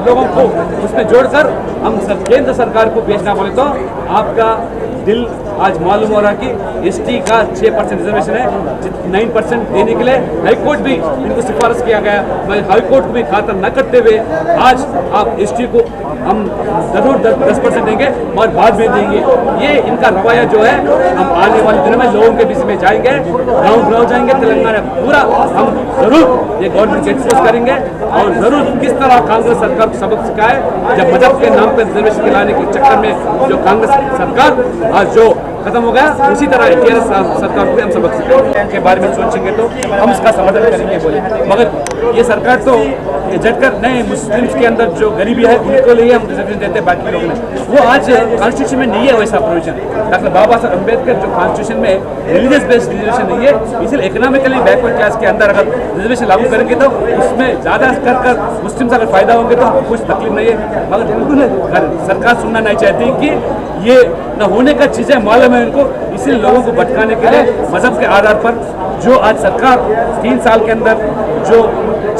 लोगों को उसमें जोड़कर हम केंद्र सरकार को भेजना बोले तो आपका दिल आज मालूम हो रहा कि एसटी का 6% रिजर्वेशन है, 9% देने के लिए हाईकोर्ट भी इनको सिफारिश किया गया। मैं हाईकोर्ट को भी खाता न करते हुए आज आप एसटी को हम जरूर 10% देंगे और बाद में देंगे। ये इनका रवैया जो है, हम आने वाले दिनों में लोगों के बीच में जाएंगे, गाँव जाएंगे, तेलंगाना पूरा हम जरूर ये गवर्नमेंट एक्सपोज करेंगे और जरूर किस तरह कांग्रेस सरकार को सबक सिखाए। जब मजहब के नाम पर रिजर्वेशन दिलाने के चक्कर में जो कांग्रेस सरकार आज जो खत्म हो गया, उसी तरह टीआरएस सरकार को हम सबक सिखाएंगे के बारे में सोचेंगे तो हम इसका समर्थन करेंगे बोले। मगर ये सरकार तो ये झटकर नहीं, मुस्लिम्स के अंदर जो गरीबी है उनको लिए हम रिजर्वेशन देते हैं, बाकी लोग नहीं। वो आज कॉन्स्टिट्यूशन में नहीं है वैसा प्रोविजन। डॉक्टर बाबा साहब अम्बेडकर जो कॉन्स्टिट्यूशन में रिलीजियस बेस्ड रिजर्वेशन नहीं है, इसलिए इकोनॉमिकली बैकवर्ड क्लास के अंदर अगर रिजर्वेशन लागू करेंगे तो उसमें ज़्यादा कर मुस्लिम अगर फायदा होंगे तो कुछ तकलीफ नहीं है। मगर बिल्कुल सरकार सुनना नहीं चाहती कि ये न होने का चीज़ें मालूम है उनको, इसलिए लोगों को भटकाने के लिए मजहब के आधार पर जो आज सरकार 3 साल के अंदर जो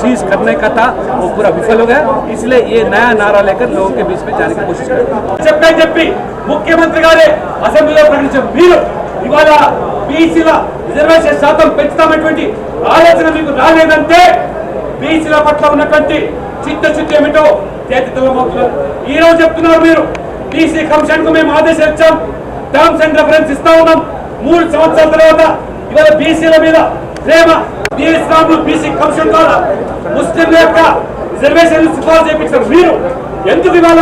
चीज़ करने का था वो पूरा विफल हो गया। इसलिए ये नया नारा लेकर लोगों के बीच में जाने की कोशिश करें। मुख्यमंत्री गारे असेंब्लीలో ప్రకటించారు, మీరు ఇవాళ బీసీల రిజర్వేషన్ శాతం పెంచుతామనేటువంటి ఆలోచన మీకు రాలేదంటే బీసీల పట్ల ఉన్నటువంటి చిత్తశుద్ధి ఏమిటో చేతితోమవుతున్నారు। ఈ రోజు చెప్తున్నారు మీరు బీసీ కమిషన్ కు మేము ఆదేశాలు ఇచ్చాం, టర్మ్స్ అండ్ రెఫరెన్స్ ఇస్తా ఉన్నాం। 3 సంవత్సరాల తర్వాత ఇవాళ బీసీల మీద ప్రేమ బీసీ కమిషన్ ద్వారా ముస్లింల యొక్క రిజర్వేషన్లు సిఫారసు చేయించారు। మీరు ఎందుకు ఇవాళ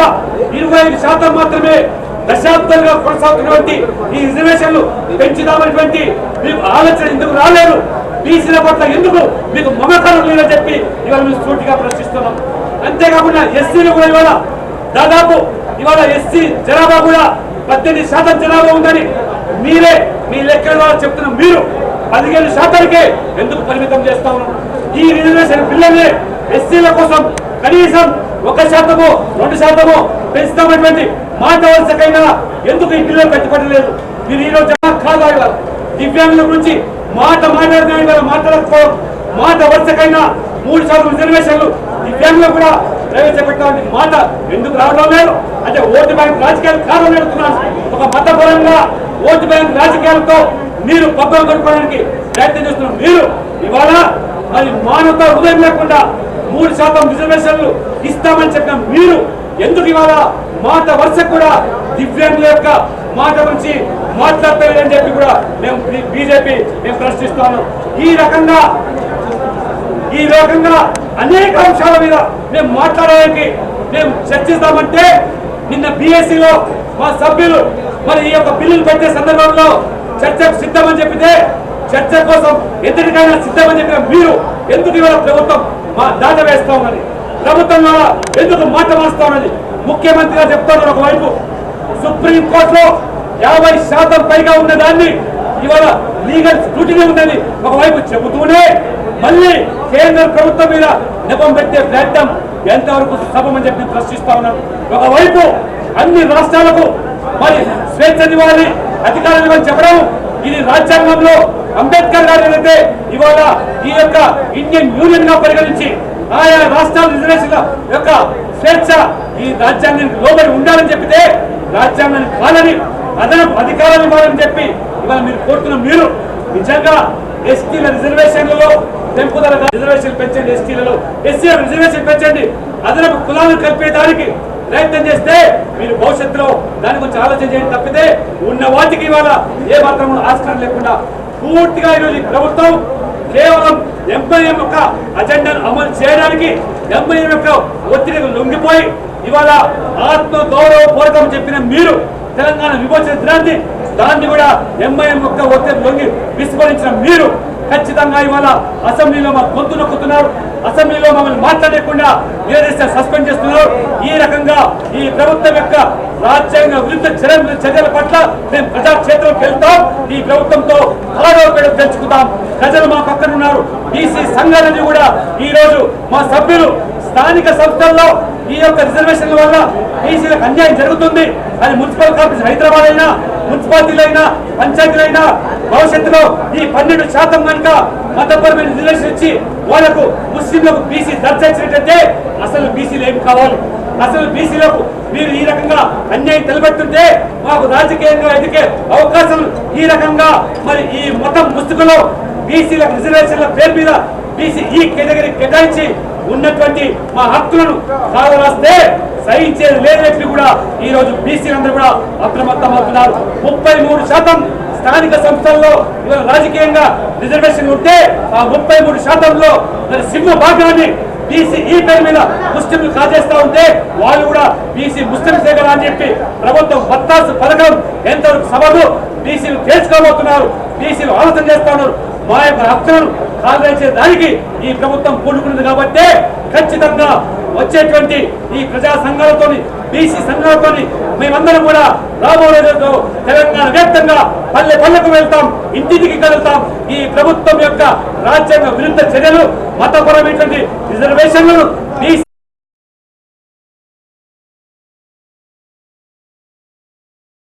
25% మాత్రమే దశాబ్దాలుగా కొనసాగుతున్నటువంటి ఈ రిజర్వేషన్లు పెంచుదామనేటువంటి మీకు ఆలోచన ఎందుకు రాలేదు? బీసీల పట్ల ఎందుకు మీకు మమకారం లేదని చెప్పి ఇవాళ మేము సూటిగా ప్రశ్నిస్తున్నాం। అంతేకాకుండా ఎస్సీలు కూడా ఇవాళ దాదాపు ఇవాళ ఎస్సీ జనాభా కూడా 18% జనాభా ఉందని మీరే మీ లెక్కల ద్వారా చెప్తున్న మీరు 15%కే ఎందుకు పరిమితం చేస్తా ఉన్నారు? ఈ రిజర్వేషన్ బిల్లుని ఎస్సీల కోసం కనీసం 1%, 2% పెంచుతామనేటువంటి మాట వరుసకైనా ఎందుకు ఈ బిల్లు పెట్టుకోవట్లేదు? మీరు ఈరోజు కాదా ఇవాళ దివ్యాంగుల గురించి మాట్లాడుతున్న మాట్లాడకపోవడం, మాట వరుసకైనా 3% రిజర్వేషన్లు దివ్యాంగులకు కూడా ప్రవేశపెట్టాలని మాట ఎందుకు రావడం లేదు? అంటే ఓటు బ్యాంక్ రాజకీయాలు కారణం పెడుతున్నారు। ఒక మతపరంగా ఓటు బ్యాంక్ రాజకీయాలతో మీరు పబ్బం కొనుక్కోవడానికి ప్రయత్నం చేస్తున్నారు। మీరు ఇవాళ మరి మానవత హృదయం లేకుండా 3% రిజర్వేషన్లు ఇస్తామని చెప్పిన మీరు ఎందుకు ఇవాళ మాట వరుస కూడా దివ్యాంగుల యొక్క మాట గురించి మాట్లాడతారని చెప్పి కూడా మేము బీజేపీ ప్రశ్నిస్తాము। ఈ రకంగా అనేక అంశాల మీద మేము మాట్లాడడానికి మేము చర్చిస్తామంటే నిన్న బీఎస్సీలో మా సభ్యులు మరి ఈ యొక్క బిల్లులు పెట్టే సందర్భంలో చర్చకు సిద్ధమని చెప్పితే చర్చ కోసం ఎదుటికైనా సిద్ధమని చెప్పిన మీరు ఎందుకు ఇవాళ ప్రభుత్వం మా దాట వేస్తామని, ప్రభుత్వం ద్వారా ఎందుకు మాట మారుస్తామని ముఖ్యమంత్రిగా చెప్తున్నారు। ఒకవైపు సుప్రీంకోర్టులో 50% పైగా ఉన్నదాన్ని ఇవాళ లీగల్ స్క్రూటినీ ఉందని ఒకవైపు చెబుతూనే మళ్ళీ కేంద్ర ప్రభుత్వం మీద నెపం పెట్టే ప్రయత్నం ఎంతవరకు సభమని చెప్పి ప్రశ్నిస్తా ఉన్నారు। ఒకవైపు అన్ని రాష్ట్రాలకు మరి స్వేచ్ఛనివ్వాలి, అధికారం ఇవ్వని చెప్పడం, ఇది రాజ్యాంగంలో అంబేద్కర్ గారు ఏదైతే ఇవాళ ఈ యొక్క ఇండియన్ యూనియన్ గా పరిగణించి ఆయా రాష్ట్రాల రిజర్వేషన్ల యొక్క స్వేచ్ఛ ఈ రాజ్యాంగానికి లోబడి ఉండాలని చెప్పితే రాజ్యాంగానికి కాదని అదనపు అధికారాలు ఇవ్వాలని చెప్పి ఇవాళ మీరు కోరుతున్న మీరు నిజంగా ఎస్టీల రిజర్వేషన్లలో పెంపుదల రిజర్వేషన్ పెంచండి, ఎస్టీలలో ఎస్సీల రిజర్వేషన్ పెంచండి, అదనపు కులాలను కలిపేదానికి ప్రయత్నం చేస్తే మీరు భవిష్యత్తులో దాని గురించి ఆలోచన చేయండి తప్పితే ఉన్న వాటికి ఇవాళ ఏ మాత్రం ఆస్కారం లేకుండా పూర్తిగా ఈరోజు ప్రభుత్వం కేవలం ఎంఐఎం యొక్క అజెండాను అమలు చేయడానికి ఎంఐఎం యొక్క ఒత్తిడికి లొంగిపోయి ఇవాళ ఆత్మ గౌరవ పోరాటం చెప్పిన మీరు తెలంగాణ విమోచన దినాన్ని దాన్ని కూడా ఎంఐఎం యొక్క ఒత్తిడి లొంగి విస్మరించిన మీరు ఖచ్చితంగా ఇవాళ అసెంబ్లీలో మా గొంతు నొక్కుతున్నారు, అసెంబ్లీలో మమ్మల్ని మాట్లాడకుండా నిలదీస్తే సస్పెండ్ చేస్తున్నారు। ఈ రకంగా ఈ ప్రభుత్వం యొక్క రాజ్యాంగ విరుద్ధ చర్యల పట్ల మేము ప్రజాక్షేత్రంకి వెళ్తాం, ఈ ప్రభుత్వంతో ఆరోపణలు తెచ్చుకుంటాం। ప్రజలు మా పక్కన ఉన్నారు। బీసీ సంఘాలని కూడా ఈ రోజు మా సభ్యులు స్థానిక సంస్థల్లో ఈ యొక్క రిజర్వేషన్ల వల్ల బీసీలకు అన్యాయం జరుగుతుంది అని మున్సిపల్ కార్పొరేషన్ హైదరాబాద్ అయినా మున్సిపాలిటీలైనా పంచాయతీలైనా భవిష్యత్తులో ఈ 12% కనుక మతపరమైన రిజర్వేషన్ ఇచ్చి వాళ్ళకు ముస్లింలకు బీసీ దర్జా ఇచ్చినట్టయితే అసలు బీసీలు ఏం కావాలి? అసలు బీసీలకు మీరు ఈ రకంగా అన్యాయం నిలబెట్టుంటే మాకు రాజకీయంగా ఎదిగే అవకాశం ఈ రకంగా మరి ఈ మొత్తం ముసుగులో బీసీలకు రిజర్వేషన్ల పేరు మీద బీసీ ఈ కేటగిరీ కేటాయించి ఉన్నటువంటి మా హక్కులను కావరాస్తే సహించేది లేదని కూడా ఈ రోజు బీసీలందరూ కూడా అప్రమత్తం అవుతున్నారు. 33% స్థానిక సంస్థల్లో ఇవాళ రాజకీయంగా రిజర్వేషన్ ఉంటే ఆ 33%లో మరి సింహ భాగాన్ని బీసీ ఈ పేరు మీద ముస్లింలు కాజేస్తా ఉంటే వాళ్ళు కూడా బీసీ ముస్లింసే కదా అని చెప్పి ప్రభుత్వం బత్తాసు పథకం ఎంతవరకు సభలు బీసీలు తెలుసుకోబోతున్నారు, బీసీలు ఆలోచన చేస్తా ఉన్నారు. మా యొక్క హక్కులను కాజేసే దానికి ఈ ప్రభుత్వం పూనుకున్నది కాబట్టి ఖచ్చితంగా వచ్చేటువంటి ఈ ప్రజా సంఘాలతో బీసీ సంఘాలతో మేమందరం కూడా రాబోయే రోజుల్లో తెలంగాణ వ్యాప్తంగా పల్లె పల్లెకు వెళ్తాం, ఇంటింటికి కలుగుతాం. ఈ ప్రభుత్వం యొక్క రాజ్యాంగ విరుద్ధ చర్యలు, మతపరమైనటువంటి రిజర్వేషన్లను